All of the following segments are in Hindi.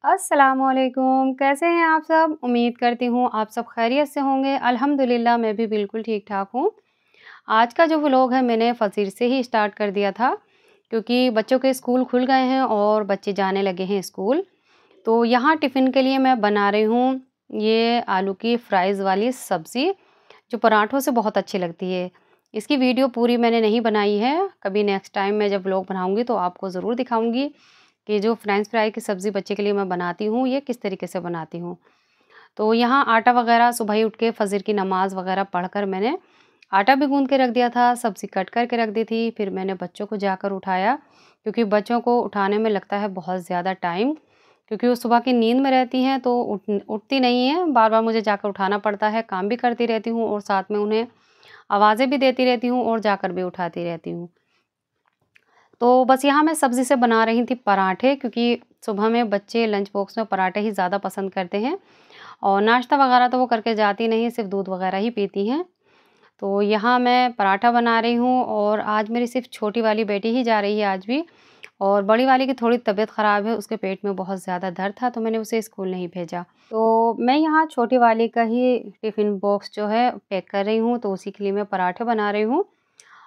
अस्सलामुअलैकुम, कैसे हैं आप सब? उम्मीद करती हूँ आप सब खैरियत से होंगे। अल्हम्दुलिल्लाह मैं भी बिल्कुल ठीक-ठाक हूँ। आज का जो व्लॉग है मैंने फ़जर से ही स्टार्ट कर दिया था क्योंकि बच्चों के स्कूल खुल गए हैं और बच्चे जाने लगे हैं स्कूल। तो यहाँ टिफ़िन के लिए मैं बना रही हूँ ये आलू की फ्राइज़ वाली सब्ज़ी, जो पराठों से बहुत अच्छी लगती है। इसकी वीडियो पूरी मैंने नहीं बनाई है, कभी नेक्स्ट टाइम मैं जब व्लॉग बनाऊँगी तो आपको ज़रूर दिखाऊँगी कि जो फ्रेंच फ्राई की सब्ज़ी बच्चे के लिए मैं बनाती हूँ, ये किस तरीके से बनाती हूँ। तो यहाँ आटा वग़ैरह सुबह ही उठ के फ़जर की नमाज़ वग़ैरह पढ़कर मैंने आटा भी गूँध के रख दिया था, सब्ज़ी कट करके रख दी थी। फिर मैंने बच्चों को जाकर उठाया क्योंकि बच्चों को उठाने में लगता है बहुत ज़्यादा टाइम, क्योंकि वो सुबह की नींद में रहती हैं तो उठती नहीं हैं, बार-बार मुझे जाकर उठाना पड़ता है, काम भी करती रहती हूँ और साथ में उन्हें आवाज़ें भी देती रहती हूँ और जाकर भी उठाती रहती हूँ। तो बस यहाँ मैं सब्ज़ी से बना रही थी पराठे, क्योंकि सुबह में बच्चे लंच बॉक्स में पराठे ही ज़्यादा पसंद करते हैं और नाश्ता वगैरह तो वो करके जाती नहीं, सिर्फ़ दूध वगैरह ही पीती हैं। तो यहाँ मैं पराठा बना रही हूँ और आज मेरी सिर्फ़ छोटी वाली बेटी ही जा रही है आज भी, और बड़ी वाली की थोड़ी तबीयत ख़राब है, उसके पेट में बहुत ज़्यादा दर्द था तो मैंने उसे स्कूल नहीं भेजा। तो मैं यहाँ छोटी वाली का ही टिफ़िन बॉक्स जो है पैक कर रही हूँ, तो उसी के लिए मैं पराठे बना रही हूँ।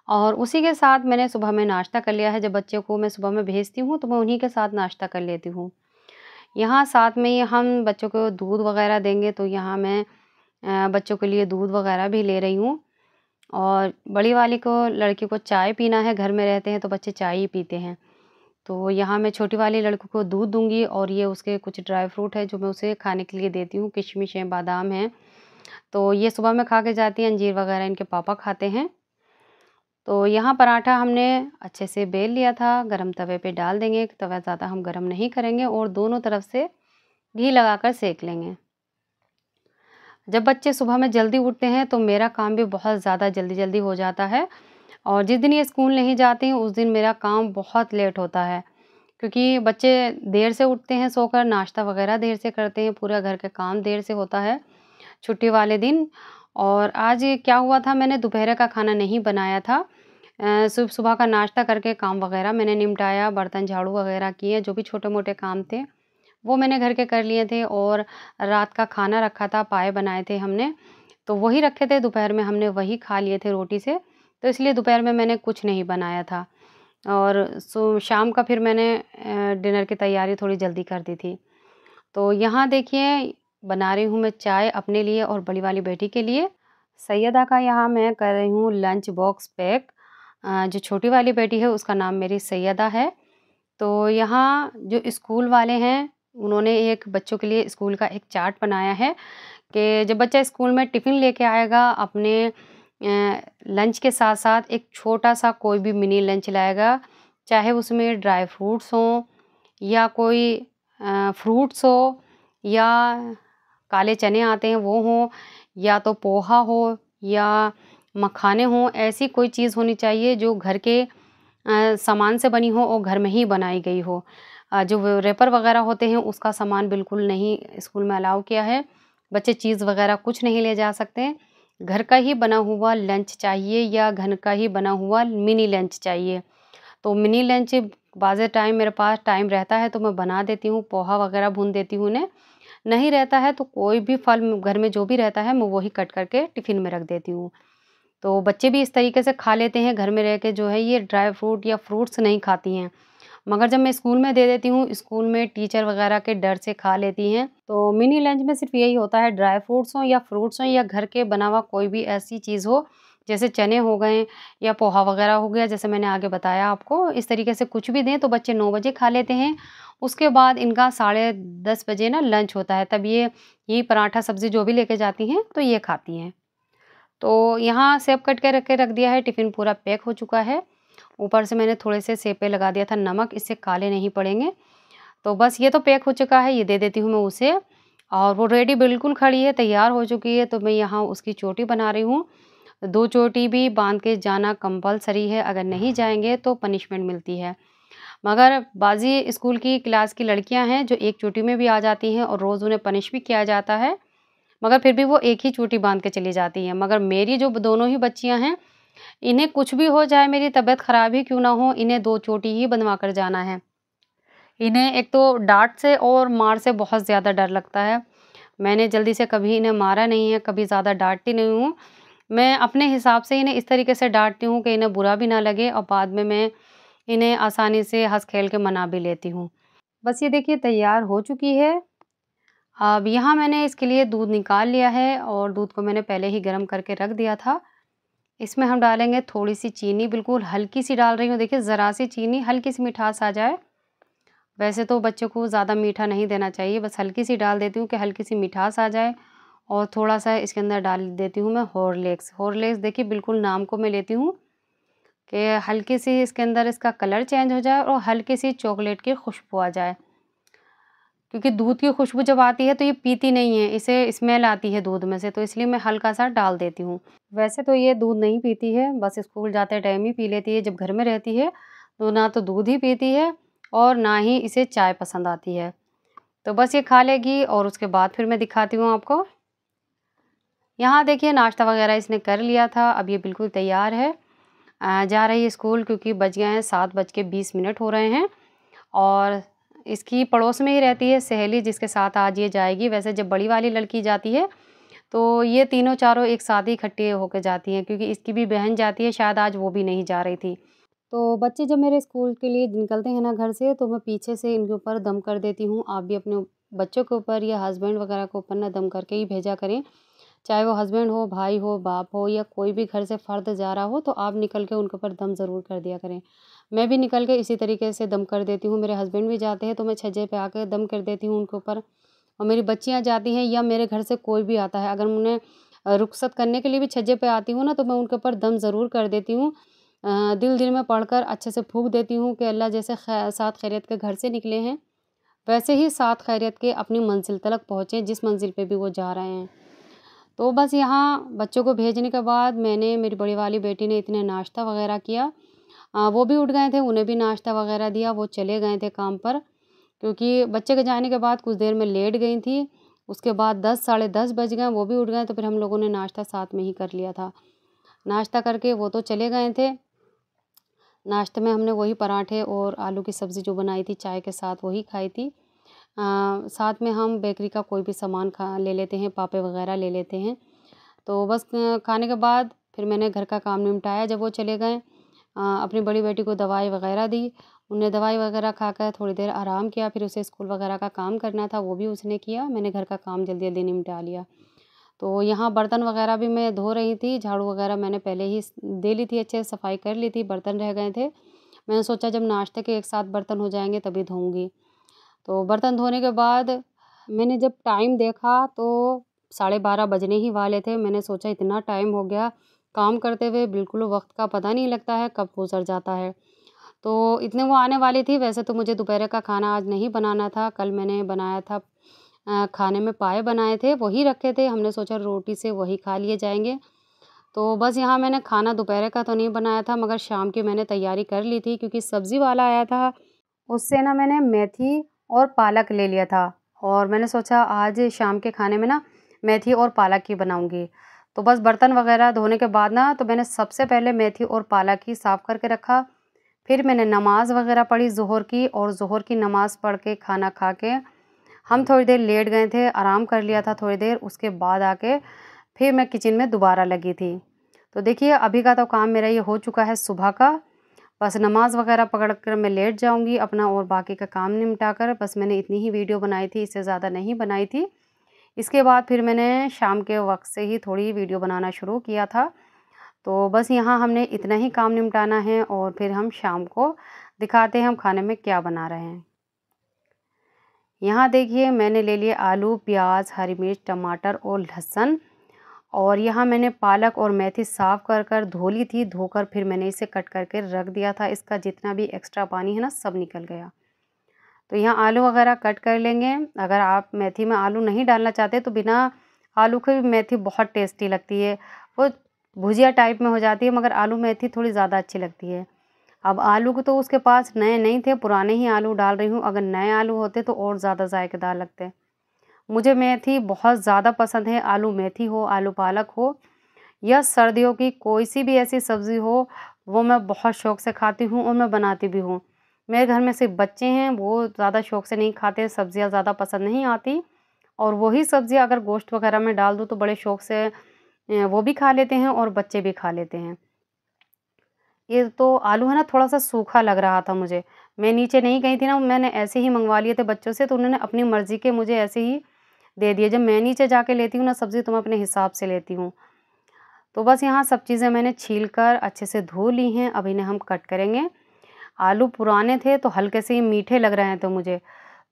और उसी के साथ मैंने सुबह में नाश्ता कर लिया है, जब बच्चों को मैं सुबह में भेजती हूँ तो मैं उन्हीं के साथ नाश्ता कर लेती हूँ। यहाँ साथ में ही हम बच्चों को दूध वग़ैरह देंगे तो यहाँ मैं बच्चों के लिए दूध वग़ैरह भी ले रही हूँ। और बड़ी वाली को, लड़की को चाय पीना है, घर में रहते हैं तो बच्चे चाय ही पीते हैं। तो यहाँ मैं छोटी वाली लड़की को दूध दूँगी और ये उसके कुछ ड्राई फ्रूट है जो मैं उसे खाने के लिए देती हूँ, किशमिश है, बादाम है। तो ये सुबह में खा के जाती है, अंजीर वग़ैरह इनके पापा खाते हैं। तो यहाँ पराठा हमने अच्छे से बेल लिया था, गरम तवे पे डाल देंगे, तवा ज़्यादा हम गरम नहीं करेंगे और दोनों तरफ से घी लगाकर सेक लेंगे। जब बच्चे सुबह में जल्दी उठते हैं तो मेरा काम भी बहुत ज़्यादा जल्दी-जल्दी हो जाता है, और जिस दिन ये स्कूल नहीं जाते हैं उस दिन मेरा काम बहुत लेट होता है। क्योंकि बच्चे देर से उठते हैं सोकर, नाश्ता वग़ैरह देर से करते हैं, पूरा घर का काम देर से होता है छुट्टी वाले दिन। और आज क्या हुआ था, मैंने दोपहर का खाना नहीं बनाया था। सुबह का नाश्ता करके काम वग़ैरह मैंने निपटाया, बर्तन झाड़ू वग़ैरह किए, जो भी छोटे-मोटे काम थे, वो मैंने घर के कर लिए थे। और रात का खाना रखा था, पाए बनाए थे हमने, तो वही रखे थे, दोपहर में हमने वही खा लिए थे रोटी से, तो इसलिए दोपहर में मैंने कुछ नहीं बनाया था। और शाम का फिर मैंने डिनर की तैयारी थोड़ी जल्दी कर दी थी। तो यहाँ देखिए बना रही हूँ मैं चाय अपने लिए और बड़ी वाली बेटी के लिए। सैयदा का यहाँ मैं कर रही हूँ लंच बॉक्स पैक। जो छोटी वाली बेटी है उसका नाम मेरी सैयदा है। तो यहाँ जो स्कूल वाले हैं उन्होंने एक बच्चों के लिए स्कूल का एक चार्ट बनाया है कि जब बच्चा स्कूल में टिफ़िन लेके आएगा अपने लंच के साथ-साथ एक छोटा-सा कोई भी मिनी लंच लाएगा, चाहे उसमें ड्राई फ्रूट्स हों या कोई फ्रूट्स हो या काले चने आते हैं वो हों, या तो पोहा हो या मखाने हों, ऐसी कोई चीज़ होनी चाहिए जो घर के सामान से बनी हो और घर में ही बनाई गई हो। जो व रैपर वग़ैरह होते हैं उसका सामान बिल्कुल नहीं स्कूल में अलाउ किया है। बच्चे चीज़ वग़ैरह कुछ नहीं ले जा सकते। घर का ही बना हुआ लंच चाहिए या घर का ही बना हुआ मिनी लंच चाहिए। तो मिनी लंच बाज़े टाइम मेरे पास टाइम रहता है तो मैं बना देती हूँ, पोहा वग़ैरह भून देती हूँ उन्हें। नहीं रहता है तो कोई भी फल घर में जो भी रहता है मैं वही कट करके टिफ़िन में रख देती हूँ। तो बच्चे भी इस तरीके से खा लेते हैं, घर में रह के जो है ये ड्राई फ्रूट या फ्रूट्स नहीं खाती हैं। मगर जब मैं स्कूल में दे देती हूँ, स्कूल में टीचर वग़ैरह के डर से खा लेती हैं। तो मिनी लंच में सिर्फ़ यही होता है, ड्राई फ्रूट्स हों या फ्रूट्स हों या घर के बना हुआ कोई भी ऐसी चीज़ हो, जैसे चने हो गए या पोहा वग़ैरह हो गया, जैसे मैंने आगे बताया आपको। इस तरीके से कुछ भी दें तो बच्चे 9 बजे खा लेते हैं। उसके बाद इनका साढ़े 10 बजे ना लंच होता है, तब ये यही पराठा सब्ज़ी जो भी लेके जाती हैं, तो ये खाती हैं। तो यहाँ सेब कट के रख दिया है, टिफ़िन पूरा पैक हो चुका है। ऊपर से मैंने थोड़े से सेब पे लगा दिया था नमक, इससे काले नहीं पड़ेंगे। तो बस ये तो पैक हो चुका है, ये दे देती हूँ मैं उसे। और वो रेडी बिल्कुल खड़ी है, तैयार हो चुकी है, तो मैं यहाँ उसकी चोटी बना रही हूँ। 2 चोटी भी बाँध के जाना कंपल्सरी है, अगर नहीं जाएँगे तो पनिशमेंट मिलती है। मगर बाज़ी स्कूल की क्लास की लड़कियाँ हैं जो एक चोटी में भी आ जाती हैं और रोज़ उन्हें पनिश भी किया जाता है, मगर फिर भी वो एक ही चोटी बाँध के चली जाती हैं। मगर मेरी जो दोनों ही बच्चियाँ हैं, इन्हें कुछ भी हो जाए, मेरी तबीयत ख़राब ही क्यों ना हो, इन्हें 2 चोटी ही बँधवा कर जाना है। इन्हें एक तो डाँट से और मार से बहुत ज़्यादा डर लगता है। मैंने जल्दी से कभी इन्हें मारा नहीं है, कभी ज़्यादा डाँटती नहीं हूँ। मैं अपने हिसाब से इन्हें इस तरीके से डाँटती हूँ कि इन्हें बुरा भी ना लगे और बाद में मैं इन्हें आसानी से हँस-खेल के मना भी लेती हूँ। बस ये देखिए तैयार हो चुकी है। अब यहाँ मैंने इसके लिए दूध निकाल लिया है और दूध को मैंने पहले ही गरम करके रख दिया था। इसमें हम डालेंगे थोड़ी-सी चीनी, बिल्कुल हल्की-सी डाल रही हूँ। देखिए ज़रा-सी चीनी, हल्की-सी मिठास आ जाए। वैसे तो बच्चों को ज़्यादा मीठा नहीं देना चाहिए, बस हल्की-सी डाल देती हूँ कि हल्की-सी मिठास आ जाए। और थोड़ा-सा इसके अंदर डाल देती हूँ मैं हॉर्लिक्स। हॉर्लिक्स देखिए बिल्कुल नाम को मैं लेती हूँ कि हल्की-सी इसके अंदर इसका कलर चेंज हो जाए और हल्की-सी चॉकलेट की खुशबू आ जाए। क्योंकि दूध की खुशबू जब आती है तो ये पीती नहीं है, इसे स्मेल आती है दूध में से, तो इसलिए मैं हल्का-सा डाल देती हूँ। वैसे तो ये दूध नहीं पीती है, बस स्कूल जाते टाइम ही पी लेती है। जब घर में रहती है, तो ना तो दूध ही पीती है और ना ही इसे चाय पसंद आती है। तो बस ये खा लेगी और उसके बाद फिर मैं दिखाती हूँ आपको। यहाँ देखिए नाश्ता वगैरह इसने कर लिया था, अब ये बिल्कुल तैयार है। जा रही है स्कूल क्योंकि बज गए हैं 7:20 हो रहे हैं और इसकी पड़ोस में ही रहती है सहेली जिसके साथ आज ये जाएगी। वैसे जब बड़ी वाली लड़की जाती है, तो ये तीनों चारों एक साथ ही इकट्ठे होके जाती हैं क्योंकि इसकी भी बहन जाती है, शायद आज वो भी नहीं जा रही थी। तो बच्चे जब मेरे स्कूल के लिए निकलते हैं ना घर से, तो मैं पीछे से इनके ऊपर दम कर देती हूँ। आप भी अपने बच्चों के ऊपर या हस्बैंड वगैरह के ऊपर ना दम करके ही भेजा करें। चाहे वो हस्बैंड हो, भाई हो, बाप हो या कोई भी घर से फ़र्द जा रहा हो, तो आप निकल के उनके ऊपर दम ज़रूर कर दिया करें। मैं भी निकल के इसी तरीके से दम कर देती हूँ। मेरे हस्बैंड भी जाते हैं, तो मैं छज्जे पे आके दम कर देती हूँ उनके ऊपर। और मेरी बच्चियाँ जाती हैं या मेरे घर से कोई भी आता है, अगर मैं उन्हें रुखसत करने के लिए भी छज्जे पे आती हूँ ना, तो मैं उनके ऊपर दम ज़रूर कर देती हूँ। दिल-दिल में पढ़कर अच्छे से फूँक देती हूँ कि अल्लाह जैसे सात खैरियत के घर से निकले हैं, वैसे ही सात खैरियत के अपनी मंज़िल तलक पहुँचे, जिस मंज़िल पे भी वो जा रहे हैं। तो बस यहाँ बच्चों को भेजने के बाद मैंने मेरी बड़ी वाली बेटी ने इतने नाश्ता वग़ैरह किया। वो भी उठ गए थे, उन्हें भी नाश्ता वग़ैरह दिया, वो चले गए थे काम पर। क्योंकि बच्चे के जाने के बाद कुछ देर मैं लेट गई थी। उसके बाद 10 साढ़े 10 बज गए, वो भी उठ गए, तो फिर हम लोगों ने नाश्ता साथ में ही कर लिया था। नाश्ता करके वो तो चले गए थे। नाश्ते में हमने वही पराठे और आलू की सब्ज़ी जो बनाई थी चाय के साथ वही खाई थी। साथ में हम बेकरी का कोई भी सामान खा ले लेते हैं, पापे वग़ैरह ले लेते हैं। तो बस खाने के बाद फिर मैंने घर का काम निपटाया जब वो चले गए। अपनी बड़ी बेटी को दवाई वग़ैरह दी। उन्हें दवाई वग़ैरह खाकर थोड़ी देर आराम किया, फिर उसे स्कूल वग़ैरह का काम करना था, वो भी उसने किया। मैंने घर का काम जल्दी-जल्दी निपटा लिया। तो यहाँ बर्तन वग़ैरह भी मैं धो रही थी, झाड़ू वग़ैरह मैंने पहले ही दे ली थी, अच्छे से सफाई कर ली थी, बर्तन रह गए थे। मैंने सोचा जब नाश्ते के एक साथ बर्तन हो जाएँगे तभी धोऊँगी। तो बर्तन धोने के बाद मैंने जब टाइम देखा तो 12:30 बजने ही वाले थे। मैंने सोचा इतना टाइम हो गया, काम करते हुए बिल्कुल वक़्त का पता नहीं लगता है, कब गुज़र जाता है। तो इतने वो आने वाली थी, वैसे तो मुझे दोपहर का खाना आज नहीं बनाना था, कल मैंने बनाया था खाने में पाए बनाए थे, वही रखे थे, हमने सोचा रोटी से वही खा लिए जाएँगे। तो बस यहाँ मैंने खाना दोपहर का तो नहीं बनाया था मगर शाम की मैंने तैयारी कर ली थी क्योंकि सब्ज़ी वाला आया था, उससे ना मैंने मेथी और पालक ले लिया था और मैंने सोचा आज शाम के खाने में ना मेथी और पालक ही बनाऊँगी। तो बस बर्तन वग़ैरह धोने के बाद ना तो मैंने सबसे पहले मेथी और पालक ही साफ़ करके रखा। फिर मैंने नमाज़ वग़ैरह पढ़ी ज़ोहर की और ज़ोहर की नमाज़ पढ़ के खाना खा के हम थोड़ी देर लेट गए थे, आराम कर लिया था थोड़ी देर, उसके बाद आके फिर मैं किचन में दोबारा लगी थी। तो देखिए अभी का तो काम मेरा ये हो चुका है सुबह का, बस नमाज़ वग़ैरह पढ़ कर मैं लेट जाऊँगी अपना और बाकी का काम निपटा कर, बस मैंने इतनी ही वीडियो बनाई थी, इससे ज़्यादा नहीं बनाई थी। इसके बाद फिर मैंने शाम के वक़्त से ही थोड़ी वीडियो बनाना शुरू किया था। तो बस यहाँ हमने इतना ही काम निपटाना है और फिर हम शाम को दिखाते हैं हम खाने में क्या बना रहे हैं। यहाँ देखिए मैंने ले लिए आलू, प्याज, हरी मिर्च, टमाटर और लहसुन और यहाँ मैंने पालक और मेथी साफ़ कर धो ली थी। धोकर फिर मैंने इसे कट करके रख दिया था। इसका जितना भी एक्स्ट्रा पानी है ना सब निकल गया। तो यहाँ आलू वगैरह कट कर लेंगे। अगर आप मेथी में आलू नहीं डालना चाहते तो बिना आलू के भी मेथी बहुत टेस्टी लगती है। वो भुजिया टाइप में हो जाती है मगर आलू मेथी थोड़ी ज़्यादा अच्छी लगती है। अब आलू को तो उसके पास नए नहीं थे, पुराने ही आलू डाल रही हूँ। अगर नए आलू होते तो और ज़्यादा जायकेदार लगते। मुझे मेथी बहुत ज़्यादा पसंद है, आलू मेथी हो, आलू पालक हो या सर्दियों की कोई सी भी ऐसी सब्ज़ी हो, वो मैं बहुत शौक़ से खाती हूँ और मैं बनाती भी हूँ। मेरे घर में सिर्फ बच्चे हैं, वो ज़्यादा शौक से नहीं खाते, सब्ज़ियाँ ज़्यादा पसंद नहीं आती, और वही सब्ज़ियाँ अगर गोश्त वगैरह में डाल दूँ तो बड़े शौक से वो भी खा लेते हैं और बच्चे भी खा लेते हैं। ये तो आलू है ना थोड़ा-सा सूखा लग रहा था मुझे। मैं नीचे नहीं गई थी ना, मैंने ऐसे ही मँगवा लिए थे बच्चों से, तो उन्होंने अपनी मर्ज़ी के मुझे ऐसे ही दे दिए। जब मैं नीचे जाके लेती हूँ ना सब्ज़ी, तो मैं अपने हिसाब से लेती हूँ। तो बस यहाँ सब चीज़ें मैंने छील कर अच्छे से धो ली हैं, अब इन्हें हम कट करेंगे। आलू पुराने थे तो हल्के से मीठे लग रहे थे मुझे,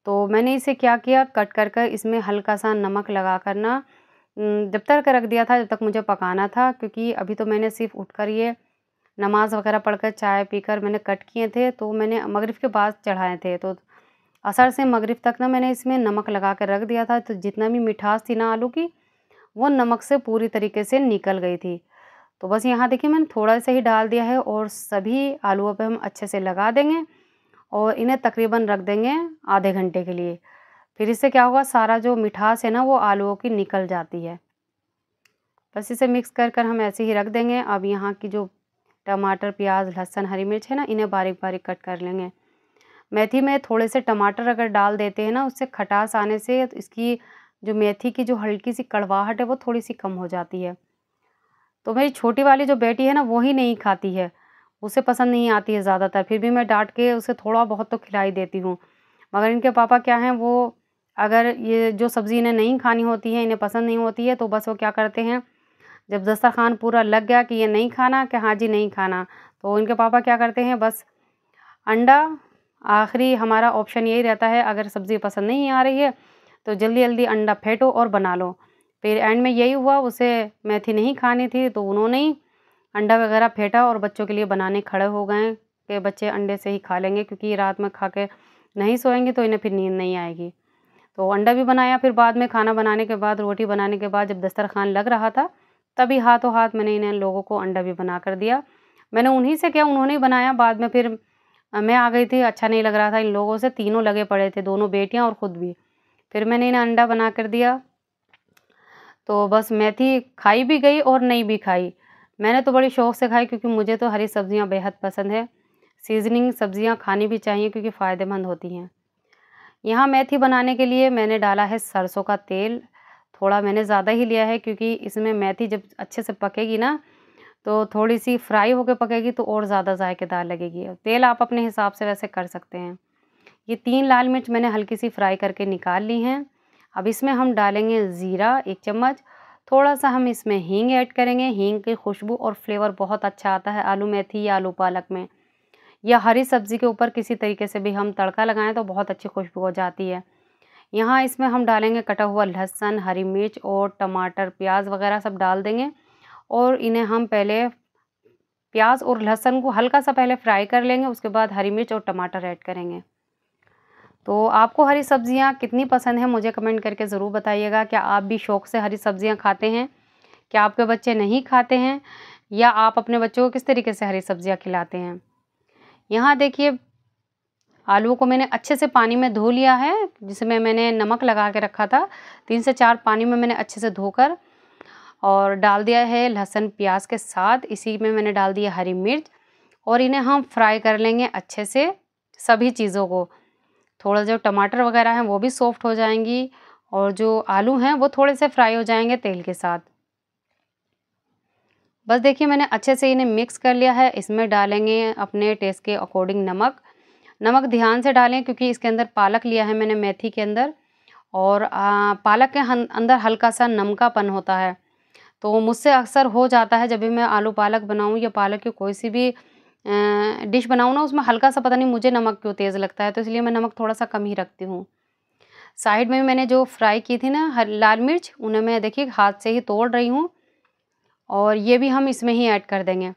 तो मैंने इसे क्या किया, कट कर कर इसमें हल्का-सा नमक लगा कर ना जब तक रख दिया था, जब तक मुझे पकाना था, क्योंकि अभी तो मैंने सिर्फ़ उठकर ये नमाज़ वगैरह पढ़कर चाय पीकर मैंने कट किए थे, तो मैंने मगरिब के बाद चढ़ाए थे, तो असर से मगरिब तक ना मैंने इसमें नमक लगा कर रख दिया था, तो जितना भी मिठास थी ना आलू की, वो नमक से पूरी तरीके से निकल गई थी। तो बस यहाँ देखिए मैंने थोड़ा सा ही डाल दिया है और सभी आलूओं पे हम अच्छे से लगा देंगे और इन्हें तकरीबन रख देंगे आधे घंटे के लिए। फिर इससे क्या होगा, सारा जो मिठास है ना वो आलूओं की निकल जाती है। बस इसे मिक्स कर कर हम ऐसे ही रख देंगे। अब यहाँ की जो टमाटर, प्याज, लहसुन, हरी मिर्च है ना, इन्हें बारीक-बारीक कट कर लेंगे। मेथी में थोड़े से टमाटर अगर डाल देते हैं ना, उससे खटास आने से तो इसकी जो मेथी की जो हल्की-सी कड़वाहट है, वो थोड़ी-सी कम हो जाती है। तो मेरी छोटी वाली जो बेटी है ना, वो ही नहीं खाती है, उसे पसंद नहीं आती है ज़्यादातर, फिर भी मैं डाँट के उसे थोड़ा बहुत तो खिला ही देती हूँ। मगर इनके पापा क्या हैं, वो अगर ये जो सब्ज़ी इन्हें नहीं खानी होती है, इन्हें पसंद नहीं होती है, तो बस वो क्या करते हैं, जब दस्तरख़्वान पूरा लग गया कि ये नहीं खाना, कि हाँ जी नहीं खाना, तो इनके पापा क्या करते हैं, बस अंडा आखिरी हमारा ऑप्शन यही रहता है, अगर सब्ज़ी पसंद नहीं आ रही है, तो जल्दी-जल्दी अंडा फेंटो और बना लो। फिर एंड में यही हुआ, उसे मेथी नहीं खानी थी, तो उन्होंने ही अंडा वगैरह फेंटा और बच्चों के लिए बनाने खड़े हो गए कि बच्चे अंडे से ही खा लेंगे, क्योंकि रात में खा के नहीं सोएँगे तो इन्हें फिर नींद नहीं आएगी। तो अंडा भी बनाया, फिर बाद में खाना बनाने के बाद, रोटी बनाने के बाद जब दस्तरख़्वान लग रहा था, तभी हाथों हाथ मैंने इन्हें लोगों को अंडा भी बना कर दिया। मैंने उन्हीं से क्या, उन्होंने ही बनाया, बाद में फिर मैं आ गई थी, अच्छा नहीं लग रहा था इन लोगों से, तीनों लगे पड़े थे, दोनों बेटियाँ और खुद भी। फिर मैंने इन्हें अंडा बना कर दिया, तो बस मेथी खाई भी गई और नहीं भी खाई। मैंने तो बड़ी शौक से खाई, क्योंकि मुझे तो हरी सब्ज़ियाँ बेहद पसंद है। सीज़निंग सब्ज़ियाँ खानी भी चाहिए, क्योंकि फ़ायदेमंद होती हैं। यहाँ मेथी बनाने के लिए मैंने डाला है सरसों का तेल, थोड़ा मैंने ज़्यादा ही लिया है, क्योंकि इसमें मेथी जब अच्छे से पकेगी ना, तो थोड़ी-सी फ्राई होके पकेगी तो और ज़्यादा जायकेदार लगेगी। तेल आप अपने हिसाब से वैसे कर सकते हैं। ये 3 लाल मिर्च मैंने हल्की-सी फ्राई करके निकाल ली हैं। अब इसमें हम डालेंगे ज़ीरा 1 चम्मच, थोड़ा-सा हम इसमें हींग ऐड करेंगे। हींग की खुशबू और फ्लेवर बहुत अच्छा आता है आलू मेथी या आलू पालक में, या हरी सब्ज़ी के ऊपर किसी तरीके से भी हम तड़का लगाएँ तो बहुत अच्छी खुशबू हो जाती है। यहाँ इसमें हम डालेंगे कटा हुआ लहसुन, हरी मिर्च और टमाटर, प्याज़ वगैरह सब डाल देंगे और इन्हें हम पहले प्याज़ और लहसुन को हल्का-सा पहले फ्राई कर लेंगे, उसके बाद हरी मिर्च और टमाटर ऐड करेंगे। तो आपको हरी सब्ज़ियाँ कितनी पसंद हैं, मुझे कमेंट करके ज़रूर बताइएगा। क्या आप भी शौक से हरी सब्ज़ियाँ खाते हैं? क्या आपके बच्चे नहीं खाते हैं? या आप अपने बच्चों को किस तरीके से हरी सब्ज़ियाँ खिलाते हैं? यहाँ देखिए, आलूओं को मैंने अच्छे से पानी में धो लिया है, जिसमें मैंने नमक लगा के रखा था। 3 से 4 पानी में मैंने अच्छे से धोकर और डाल दिया है लहसुन प्याज के साथ। इसी में मैंने डाल दिया हरी मिर्च और इन्हें हम फ्राई कर लेंगे अच्छे से, सभी चीज़ों को। थोड़ा जो टमाटर वगैरह हैं वो भी सॉफ्ट हो जाएंगी और जो आलू हैं वो थोड़े से फ्राई हो जाएंगे तेल के साथ। बस देखिए मैंने अच्छे से इन्हें मिक्स कर लिया है। इसमें डालेंगे अपने टेस्ट के अकॉर्डिंग नमक। नमक ध्यान से डालें, क्योंकि इसके अंदर पालक लिया है मैंने मेथी के अंदर, और पालक के अंदर हल्का सा नमकापन होता है। तो मुझसे अक्सर हो जाता है, जब भी मैं आलू पालक बनाऊँ या पालक की कोई सी भी डिश बनाऊँ ना, उसमें हल्का सा पता नहीं मुझे नमक क्यों तेज़ लगता है, तो इसलिए मैं नमक थोड़ा सा कम ही रखती हूँ। साइड में मैंने जो फ्राई की थी ना लाल मिर्च, उन्हें मैं देखिए हाथ से ही तोड़ रही हूँ और ये भी हम इसमें ही ऐड कर देंगे।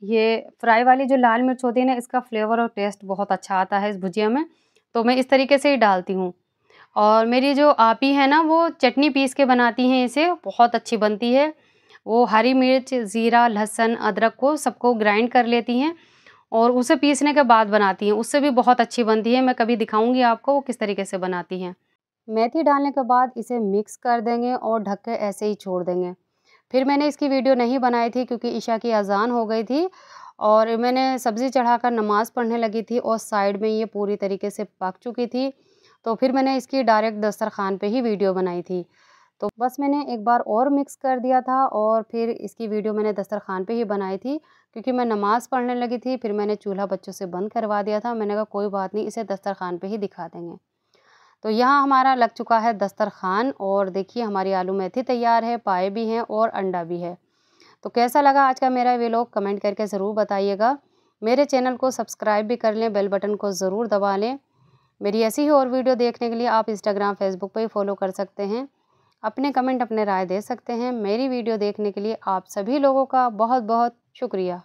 ये फ्राई वाली जो लाल मिर्च होती है ना, इसका फ्लेवर और टेस्ट बहुत अच्छा आता है इस भुजिया में, तो मैं इस तरीके से ही डालती हूँ। और मेरी जो आपी है ना, वो चटनी पीस के बनाती हैं इसे, बहुत अच्छी बनती है। वो हरी मिर्च, ज़ीरा, लहसुन, अदरक को सबको ग्राइंड कर लेती हैं और उसे पीसने के बाद बनाती हैं, उससे भी बहुत अच्छी बनती है। मैं कभी दिखाऊँगी आपको वो किस तरीके से बनाती हैं। मेथी डालने के बाद इसे मिक्स कर देंगे और ढक के ऐसे ही छोड़ देंगे। फिर मैंने इसकी वीडियो नहीं बनाई थी, क्योंकि इशा की अज़ान हो गई थी और मैंने सब्ज़ी चढ़ाकर नमाज़ पढ़ने लगी थी और साइड में ये पूरी तरीके से पक चुकी थी। तो फिर मैंने इसकी डायरेक्ट दस्तरख़्वान पे ही वीडियो बनाई थी। तो बस मैंने एक बार और मिक्स कर दिया था और फिर इसकी वीडियो मैंने दस्तरख़्वान पे ही बनाई थी, क्योंकि मैं नमाज़ पढ़ने लगी थी। फिर मैंने चूल्हा बच्चों से बंद करवा दिया था। मैंने कहा कोई बात नहीं, इसे दस्तरख़्वान पे ही दिखा देंगे। तो यहाँ हमारा लग चुका है दस्तरख़्वान और देखिए हमारी आलू मेथी तैयार है, पाए भी हैं और अंडा भी है। तो कैसा लगा आज का मेरा व्लॉग कमेंट करके ज़रूर बताइएगा। मेरे चैनल को सब्सक्राइब भी कर लें, बेल बटन को ज़रूर दबा लें। मेरी ऐसी ही और वीडियो देखने के लिए आप इंस्टाग्राम, फेसबुक पे ही फॉलो कर सकते हैं। अपने कमेंट, अपने राय दे सकते हैं। मेरी वीडियो देखने के लिए आप सभी लोगों का बहुत-बहुत शुक्रिया।